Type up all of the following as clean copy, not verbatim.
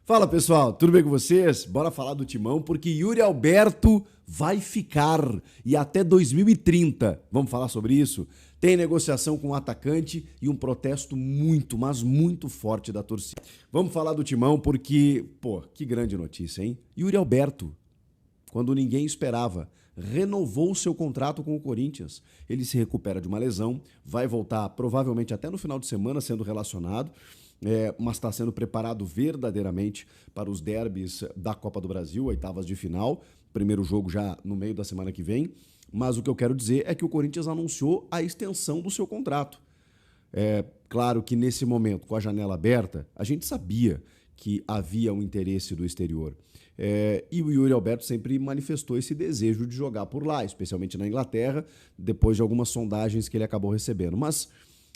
Fala pessoal, tudo bem com vocês? Bora falar do Timão porque Yuri Alberto vai ficar e até 2030. Vamos falar sobre isso? Tem negociação com o atacante e um protesto muito, mas muito forte da torcida. Vamos falar do Timão porque, que grande notícia, hein? Yuri Alberto, quando ninguém esperava, renovou seu contrato com o Corinthians. Ele se recupera de uma lesão, vai voltar provavelmente até no final de semana sendo relacionado. Mas está sendo preparado verdadeiramente para os derbys da Copa do Brasil, oitavas de final. Primeiro jogo já no meio da semana que vem. Mas o que eu quero dizer é que o Corinthians anunciou a extensão do seu contrato. Claro que nesse momento, com a janela aberta, a gente sabia que havia um interesse do exterior. E o Yuri Alberto sempre manifestou esse desejo de jogar por lá, especialmente na Inglaterra, depois de algumas sondagens que ele acabou recebendo. Mas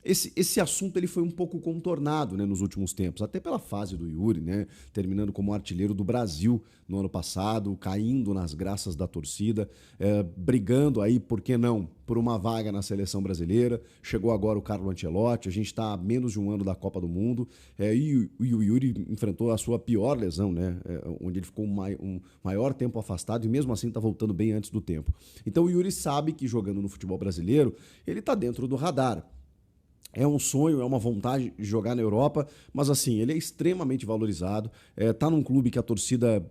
esse assunto ele foi um pouco contornado, né, nos últimos tempos, até pela fase do Yuri, né, terminando como artilheiro do Brasil no ano passado, caindo nas graças da torcida, brigando aí, por que não, por uma vaga na seleção brasileira. Chegou agora o Carlo Ancelotti, a gente está a menos de um ano da Copa do Mundo, e o Yuri enfrentou a sua pior lesão, né, onde ele ficou um maior tempo afastado e mesmo assim está voltando bem antes do tempo. Então o Yuri sabe que jogando no futebol brasileiro, ele está dentro do radar. É um sonho, é uma vontade de jogar na Europa, mas assim, ele é extremamente valorizado, tá num clube que a torcida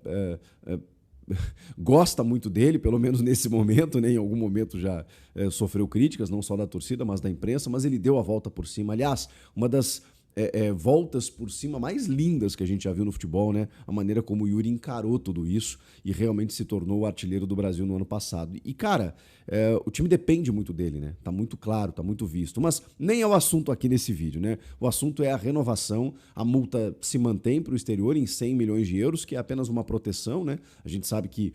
gosta muito dele, pelo menos nesse momento, né? Em algum momento já sofreu críticas, não só da torcida, mas da imprensa, mas ele deu a volta por cima. Aliás, uma das voltas por cima mais lindas que a gente já viu no futebol, né? A maneira como o Yuri encarou tudo isso e realmente se tornou o artilheiro do Brasil no ano passado. E, cara, o time depende muito dele, né? Tá muito claro, tá muito visto. Mas nem é o assunto aqui nesse vídeo, né? O assunto é a renovação. A multa se mantém para o exterior em 100 milhões de euros, que é apenas uma proteção, né? A gente sabe que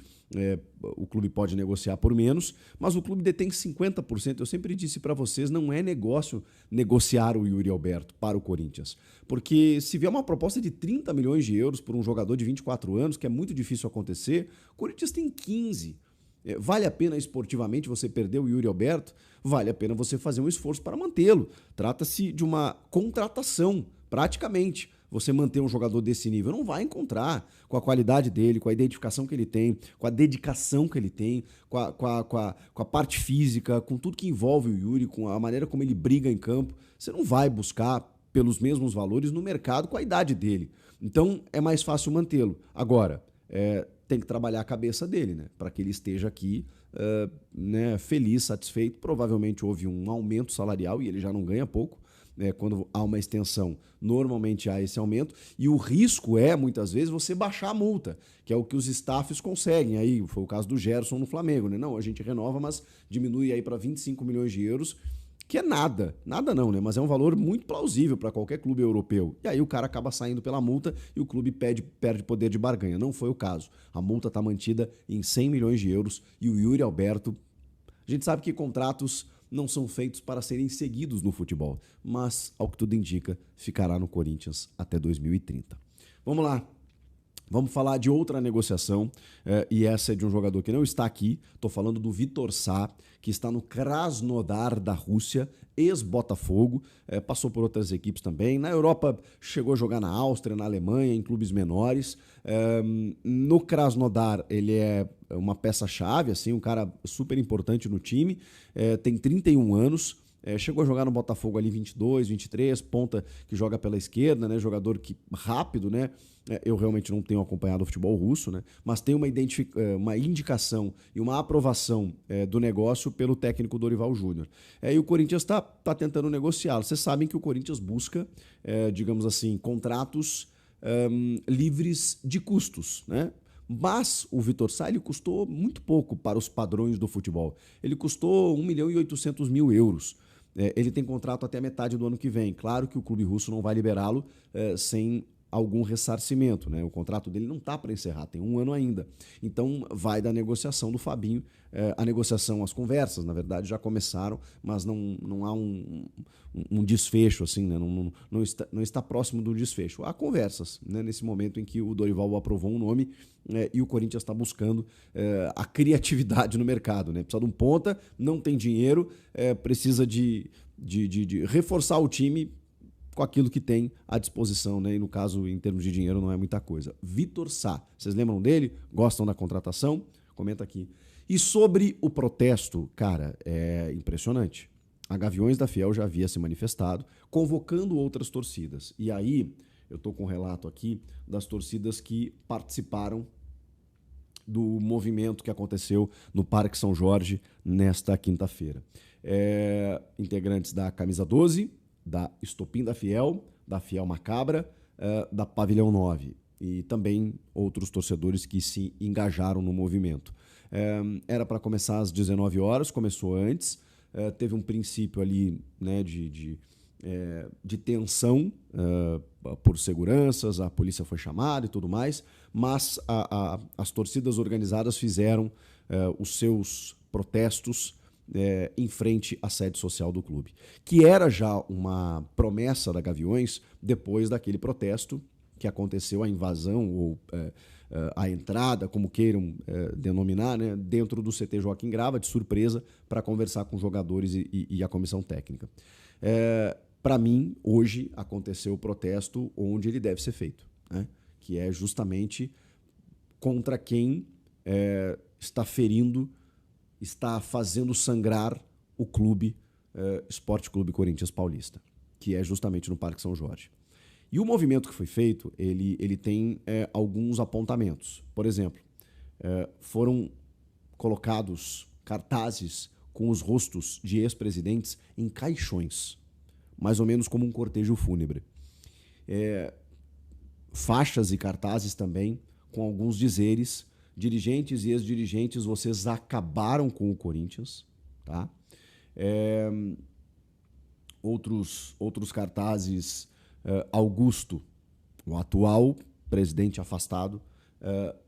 o clube pode negociar por menos, mas o clube detém 50%. Eu sempre disse para vocês, não é negócio negociar o Yuri Alberto para o Corinthians. Porque se vier uma proposta de 30 milhões de euros por um jogador de 24 anos, que é muito difícil acontecer, o Corinthians tem 15. Vale a pena esportivamente você perder o Yuri Alberto? Vale a pena você fazer um esforço para mantê-lo. Trata-se de uma contratação, praticamente. Você manter um jogador desse nível não vai encontrar com a qualidade dele, com a identificação que ele tem, com a dedicação que ele tem, com a parte física, com tudo que envolve o Yuri, com a maneira como ele briga em campo. Você não vai buscar pelos mesmos valores no mercado com a idade dele. Então é mais fácil mantê-lo. Agora, tem que trabalhar a cabeça dele, né? Para que ele esteja aqui né, feliz, satisfeito. Provavelmente houve um aumento salarial e ele já não ganha pouco. Quando há uma extensão, normalmente há esse aumento, e o risco muitas vezes, você baixar a multa, que é o que os staffs conseguem. Aí foi o caso do Gerson no Flamengo, né? Não, a gente renova, mas diminui aí para 25 milhões de euros, que é nada não, né? Mas é um valor muito plausível para qualquer clube europeu. E aí o cara acaba saindo pela multa e o clube perde poder de barganha. Não foi o caso. A multa está mantida em 100 milhões de euros e o Yuri Alberto, a gente sabe que contratos não são feitos para serem seguidos no futebol, mas, ao que tudo indica, ficará no Corinthians até 2030. Vamos lá. Vamos falar de outra negociação, e essa é de um jogador que não está aqui. Estou falando do Vitor Sá, que está no Krasnodar da Rússia, ex-Botafogo, passou por outras equipes também. Na Europa chegou a jogar na Áustria, na Alemanha, em clubes menores. No Krasnodar ele é uma peça-chave, assim, um cara super importante no time, tem 31 anos. Chegou a jogar no Botafogo ali 22, 23, ponta que joga pela esquerda, né? Jogador que rápido, né? Eu realmente não tenho acompanhado o futebol russo, né? Mas tem uma indicação e uma aprovação do negócio pelo técnico Dorival Júnior. E o Corinthians está tentando negociá-lo. Vocês sabem que o Corinthians busca, digamos assim, contratos livres de custos, né? Mas o Vitor Sá, ele custou muito pouco para os padrões do futebol. Ele custou 1.800.000 euros. Ele tem contrato até a metade do ano que vem. Claro que o clube russo não vai liberá-lo sem algum ressarcimento, né? O contrato dele não está para encerrar, tem um ano ainda. Então vai da negociação do Fabinho. A negociação, as conversas, na verdade, já começaram, mas não há um desfecho, assim, né? Não está próximo do desfecho. Há conversas, né? Nesse momento em que o Dorival aprovou um nome e o Corinthians está buscando a criatividade no mercado, né? Precisa de um ponta, não tem dinheiro, precisa de reforçar o time com aquilo que tem à disposição, né? E no caso, em termos de dinheiro, não é muita coisa. Vitor Sá, vocês lembram dele? Gostam da contratação? Comenta aqui. E sobre o protesto, cara, é impressionante. A Gaviões da Fiel já havia se manifestado, convocando outras torcidas. E aí, eu estou com um relato aqui das torcidas que participaram do movimento que aconteceu no Parque São Jorge nesta quinta-feira. Integrantes da Camisa 12, da Estopim da Fiel Macabra, da Pavilhão 9 e também outros torcedores que se engajaram no movimento. Era para começar às 19 horas, começou antes, teve um princípio ali, né, de tensão por seguranças, a polícia foi chamada e tudo mais, mas as torcidas organizadas fizeram os seus protestos em frente à sede social do clube, que era já uma promessa da Gaviões depois daquele protesto que aconteceu, a invasão ou a entrada, como queiram denominar, né, dentro do CT Joaquim Grava, de surpresa, para conversar com os jogadores e a comissão técnica. Para mim, hoje aconteceu o protesto onde ele deve ser feito, né, que é justamente contra quem está ferindo, está fazendo sangrar o clube, Esporte Clube Corinthians Paulista, que é justamente no Parque São Jorge. E o movimento que foi feito, ele tem alguns apontamentos. Por exemplo, foram colocados cartazes com os rostos de ex-presidentes em caixões, mais ou menos como um cortejo fúnebre. Faixas e cartazes também com alguns dizeres: dirigentes e ex-dirigentes, vocês acabaram com o Corinthians, tá? Outros cartazes: Augusto, o atual presidente afastado,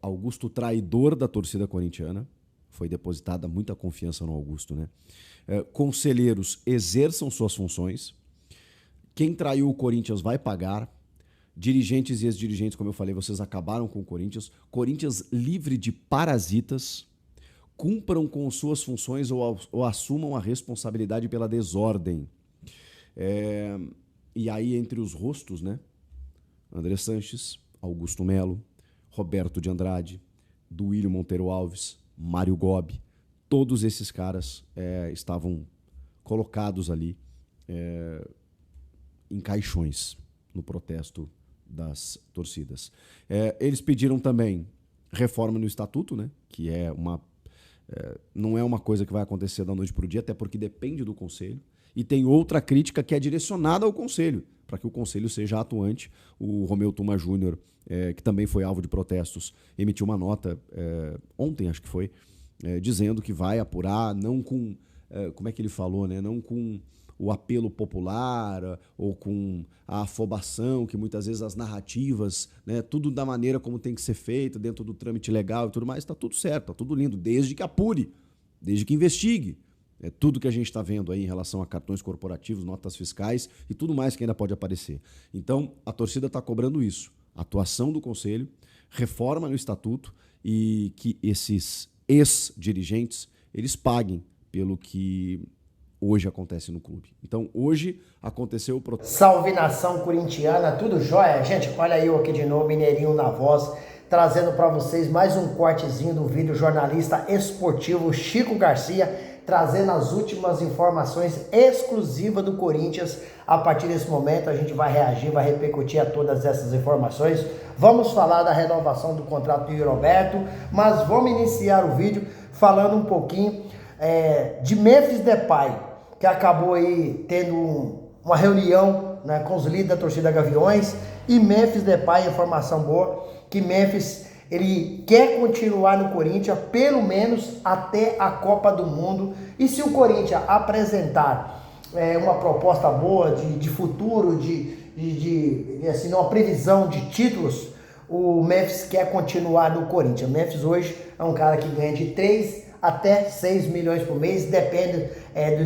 Augusto, traidor da torcida corintiana, foi depositada muita confiança no Augusto, né? Conselheiros, exerçam suas funções, quem traiu o Corinthians vai pagar. Dirigentes e ex-dirigentes, como eu falei, vocês acabaram com o Corinthians. Corinthians livre de parasitas, cumpram com suas funções ou assumam a responsabilidade pela desordem. E aí, entre os rostos, né? André Sanches, Augusto Melo, Roberto de Andrade, Duílio Monteiro Alves, Mário Gobi, todos esses caras estavam colocados ali em caixões no protesto das torcidas. Eles pediram também reforma no estatuto, né? Que não é uma coisa que vai acontecer da noite para o dia, até porque depende do conselho. E tem outra crítica que é direcionada ao conselho, para que o conselho seja atuante. O Romeu Tuma Júnior, que também foi alvo de protestos, emitiu uma nota ontem, acho que foi, dizendo que vai apurar, não com, como é que ele falou, né? Não com o apelo popular ou com a afobação, que muitas vezes as narrativas, né, tudo da maneira como tem que ser feito, dentro do trâmite legal e tudo mais, está tudo certo, está tudo lindo, desde que apure, desde que investigue. Tudo que a gente está vendo aí em relação a cartões corporativos, notas fiscais e tudo mais que ainda pode aparecer. Então, a torcida está cobrando isso, atuação do conselho, reforma no estatuto e que esses ex-dirigentes, eles paguem pelo que hoje acontece no clube. Então, hoje aconteceu o protesto. Salve nação corintiana, tudo jóia? Gente, olha eu aqui de novo, Mineirinho na voz, trazendo para vocês mais um cortezinho do vídeo jornalista esportivo Chico Garcia, trazendo as últimas informações exclusivas do Corinthians. A partir desse momento a gente vai reagir, vai repercutir a todas essas informações. Vamos falar da renovação do contrato do Roberto, mas vamos iniciar o vídeo falando um pouquinho de Memphis Depay, que acabou aí tendo uma reunião, né, com os líderes da torcida Gaviões. E Memphis Depay, informação boa, que Memphis ele quer continuar no Corinthians pelo menos até a Copa do Mundo. E se o Corinthians apresentar uma proposta boa de futuro, assim, uma previsão de títulos, o Memphis quer continuar no Corinthians. O Memphis hoje é um cara que ganha de 3 até 6 milhões por mês, depende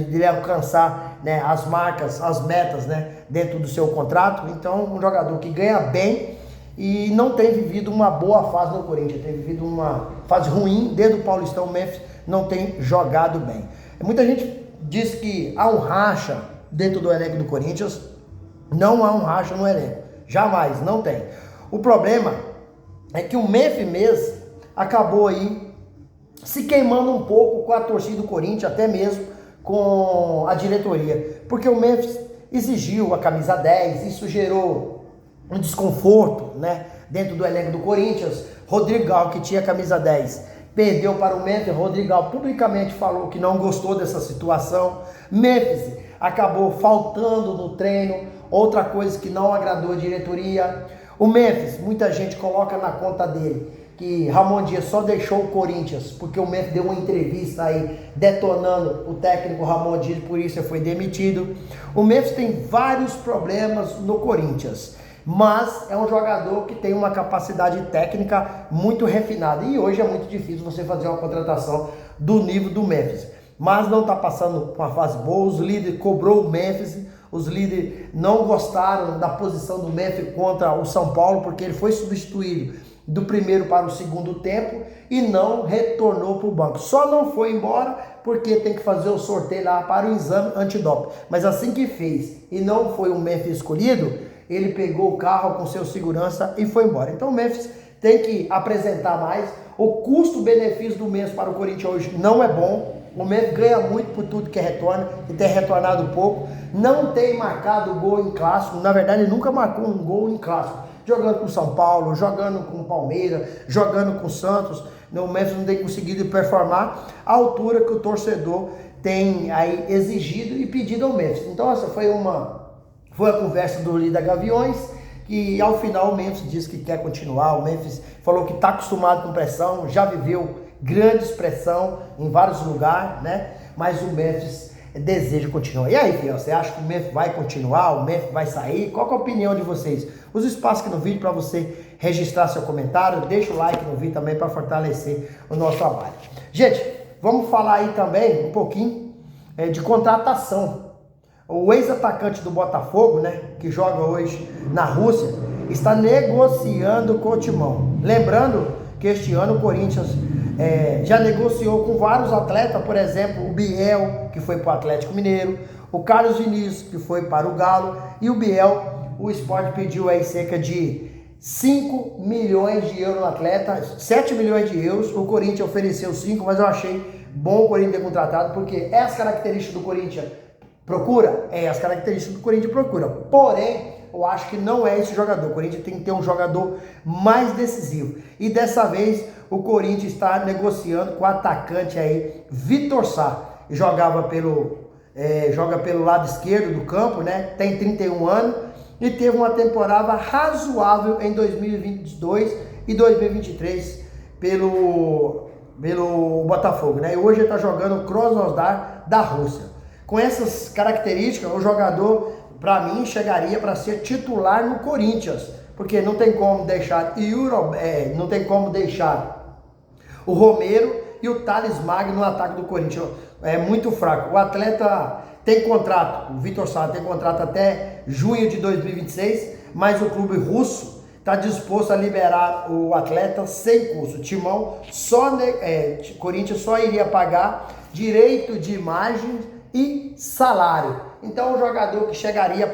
de ele alcançar, né, as marcas, as metas, né, dentro do seu contrato. Então, um jogador que ganha bem e não tem vivido uma boa fase no Corinthians, tem vivido uma fase ruim desde o Paulistão. O Memphis não tem jogado bem. Muita gente diz que há um racha dentro do elenco do Corinthians, Não há um racha no elenco. Jamais, não tem. O problema é que o Memphis mesmo acabou aí se queimando um pouco com a torcida do Corinthians, até mesmo com a diretoria. Porque o Memphis exigiu a camisa 10, isso gerou um desconforto, né, dentro do elenco do Corinthians. Rodrigal, que tinha a camisa 10, perdeu para o Memphis. Rodrigal publicamente falou que não gostou dessa situação. Memphis acabou faltando no treino, outra coisa que não agradou a diretoria. O Memphis, muita gente coloca na conta dele que Ramon Dias só deixou o Corinthians porque o Memphis deu uma entrevista aí detonando o técnico Ramon Dias, por isso ele foi demitido. O Memphis tem vários problemas no Corinthians, mas é um jogador que tem uma capacidade técnica muito refinada e hoje é muito difícil você fazer uma contratação do nível do Memphis. Mas não está passando uma fase boa, os líderes cobrou o Memphis, os líderes não gostaram da posição do Memphis contra o São Paulo, porque ele foi substituído do primeiro para o segundo tempo e não retornou para o banco. Só não foi embora porque tem que fazer o sorteio lá para o exame antidoping. Mas assim que fez e não foi o Memphis escolhido, ele pegou o carro com seu segurança e foi embora. Então o Memphis tem que apresentar mais. O custo-benefício do Memphis para o Corinthians hoje não é bom. O Memphis ganha muito por tudo que retorna e tem retornado pouco. Não tem marcado gol em clássico. Na verdade, ele nunca marcou um gol em clássico. Jogando com o São Paulo, jogando com o Palmeiras, jogando com o Santos. O Memphis não tem conseguido performar à altura que o torcedor tem aí exigido e pedido ao Memphis. Então essa foi a conversa do líder Gaviões, que ao final o Memphis disse que quer continuar. O Memphis falou que está acostumado com pressão, já viveu grande pressão em vários lugares, né? Mas o Memphis deseja continuar. E aí, Fiel, você acha que o Memphis vai continuar? O Memphis vai sair? Qual que é a opinião de vocês? Os espaços aqui no vídeo para você registrar seu comentário, deixa o like no vídeo também para fortalecer o nosso trabalho. Gente, vamos falar aí também um pouquinho de contratação. O ex-atacante do Botafogo, né, que joga hoje na Rússia, está negociando com o Timão. Lembrando que este ano o Corinthians já negociou com vários atletas, por exemplo, o Biel, que foi para o Atlético Mineiro, o Carlos Vinícius, que foi para o Galo, e o Biel, o Sport pediu aí cerca de 5 milhões de euros no atleta, 7 milhões de euros, o Corinthians ofereceu 5, mas eu achei bom o Corinthians ter contratado, porque é as características do Corinthians procura? É as características do Corinthians procura, porém, eu acho que não é esse jogador. O Corinthians tem que ter um jogador mais decisivo. E dessa vez o Corinthians está negociando com o atacante aí, Vitor Sá. Joga pelo lado esquerdo do campo, né? Tem 31 anos e teve uma temporada razoável em 2022 e 2023 pelo Botafogo, né? E hoje ele está jogando o Krasnodar da Rússia. Com essas características, o jogador, para mim, chegaria para ser titular no Corinthians, porque não tem como deixar o Romero e o Thales Magno no ataque do Corinthians. É muito fraco. O atleta tem contrato, o Vitor Sá tem contrato até junho de 2026, mas o clube russo está disposto a liberar o atleta sem custo. Timão Corinthians só iria pagar direito de imagem e salário. Então o jogador que chegaria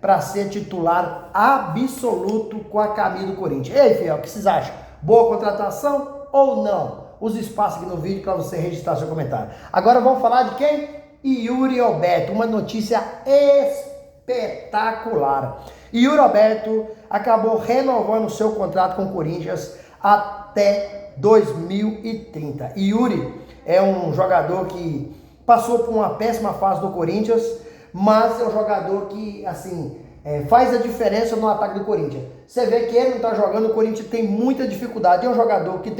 para ser titular absoluto com a camisa do Corinthians. E aí, Fiel, o que vocês acham? Boa contratação ou não? Os espaços aqui no vídeo para você registrar seu comentário. Agora vamos falar de quem? Yuri Alberto, uma notícia espetacular. Yuri Alberto acabou renovando seu contrato com o Corinthians até 2030. Yuri é um jogador que passou por uma péssima fase do Corinthians, mas é um jogador que, assim, faz a diferença no ataque do Corinthians. Você vê que ele não está jogando, o Corinthians tem muita dificuldade. É um jogador que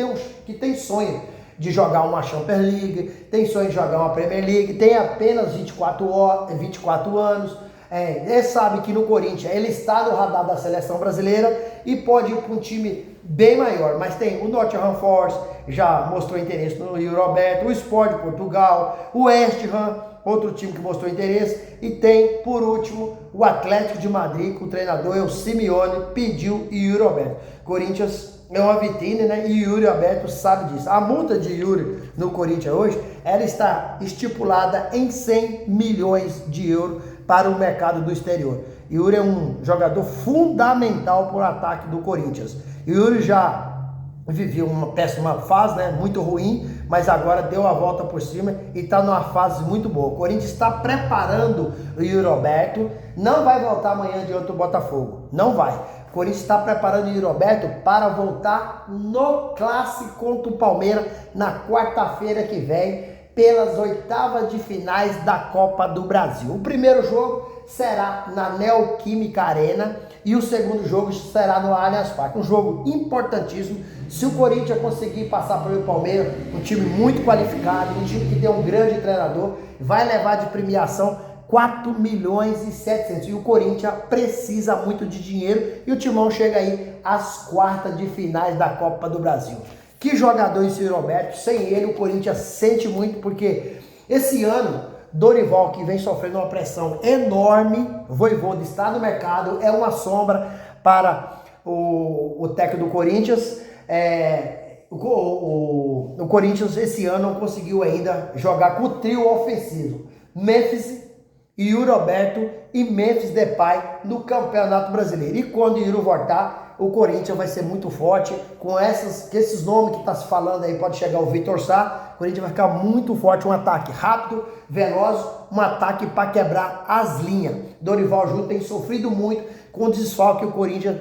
tem sonho de jogar uma Champions League, tem sonho de jogar uma Premier League, tem apenas 24 anos. Ele sabe que no Corinthians ele está no radar da seleção brasileira e pode ir para um time bem maior, mas tem o Nottingham Forest, já mostrou interesse no Yuri Alberto, o Sport de Portugal, o West Ham, outro time que mostrou interesse, e tem, por último, o Atlético de Madrid, que o treinador é o Simeone, pediu Yuri Alberto. Corinthians é uma vitrine, né? E Yuri Alberto sabe disso. A multa de Yuri no Corinthians hoje, ela está estipulada em 100 milhões de euros para o mercado do exterior. Yuri é um jogador fundamental para o ataque do Corinthians. Yuri já viveu uma péssima fase, né? Muito ruim, mas agora deu a volta por cima e está numa fase muito boa. O Corinthians está preparando o Yuri Alberto, não vai voltar amanhã diante do Botafogo, não vai. O Corinthians está preparando o Yuri Alberto para voltar no clássico contra o Palmeiras na quarta-feira que vem, pelas oitavas de finais da Copa do Brasil. O primeiro jogo será na Neoquímica Arena e o segundo jogo será no Allianz Parque. Um jogo importantíssimo. Se o Corinthians conseguir passar pelo Palmeiras, um time muito qualificado, um time que tem um grande treinador, vai levar de premiação 4 milhões e 700. E o Corinthians precisa muito de dinheiro e o Timão chega aí às quartas de finais da Copa do Brasil. Que jogador esse Roberto, sem ele o Corinthians sente muito, porque esse ano Dorival, que vem sofrendo uma pressão enorme, Vojvoda está no mercado, é uma sombra para o técnico do Corinthians. O Corinthians esse ano não conseguiu ainda jogar com o trio ofensivo, Memphis, Yuri Alberto e Memphis Depay no Campeonato Brasileiro. E quando o Yuri voltar, o Corinthians vai ser muito forte, com esses nomes que está se falando aí, pode chegar o Vitor Sá, o Corinthians vai ficar muito forte, um ataque rápido, veloz, um ataque para quebrar as linhas. Dorival Júnior tem sofrido muito com o desfalque que o Corinthians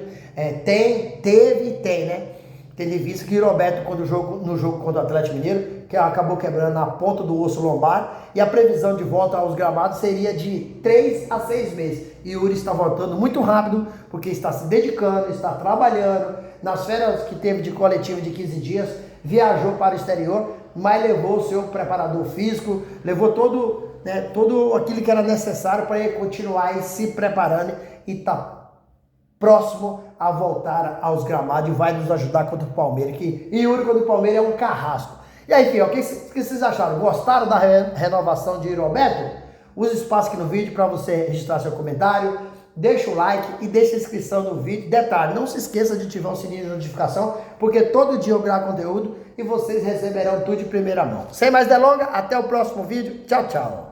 teve e tem, né? Tendo visto que o Roberto, no jogo contra o Atlético Mineiro, que acabou quebrando a ponta do osso lombar, e a previsão de volta aos gramados seria de 3 a 6 meses. E o Yuri está voltando muito rápido, porque está se dedicando, está trabalhando. Nas férias que teve de coletivo de 15 dias, viajou para o exterior, mas levou o seu preparador físico, levou todo aquilo que era necessário para ele continuar aí se preparando e está próximo a voltar aos gramados e vai nos ajudar contra o Palmeiras. E Yuri contra o Palmeiras é um carrasco. E aí, filho, o que vocês acharam? Gostaram da renovação de Yuri Alberto? Use o espaço aqui no vídeo para você registrar seu comentário. Deixa o like e deixa a inscrição no vídeo. Detalhe, não se esqueça de ativar o sininho de notificação, porque todo dia eu gravo conteúdo e vocês receberão tudo de primeira mão. Sem mais delongas, até o próximo vídeo. Tchau, tchau.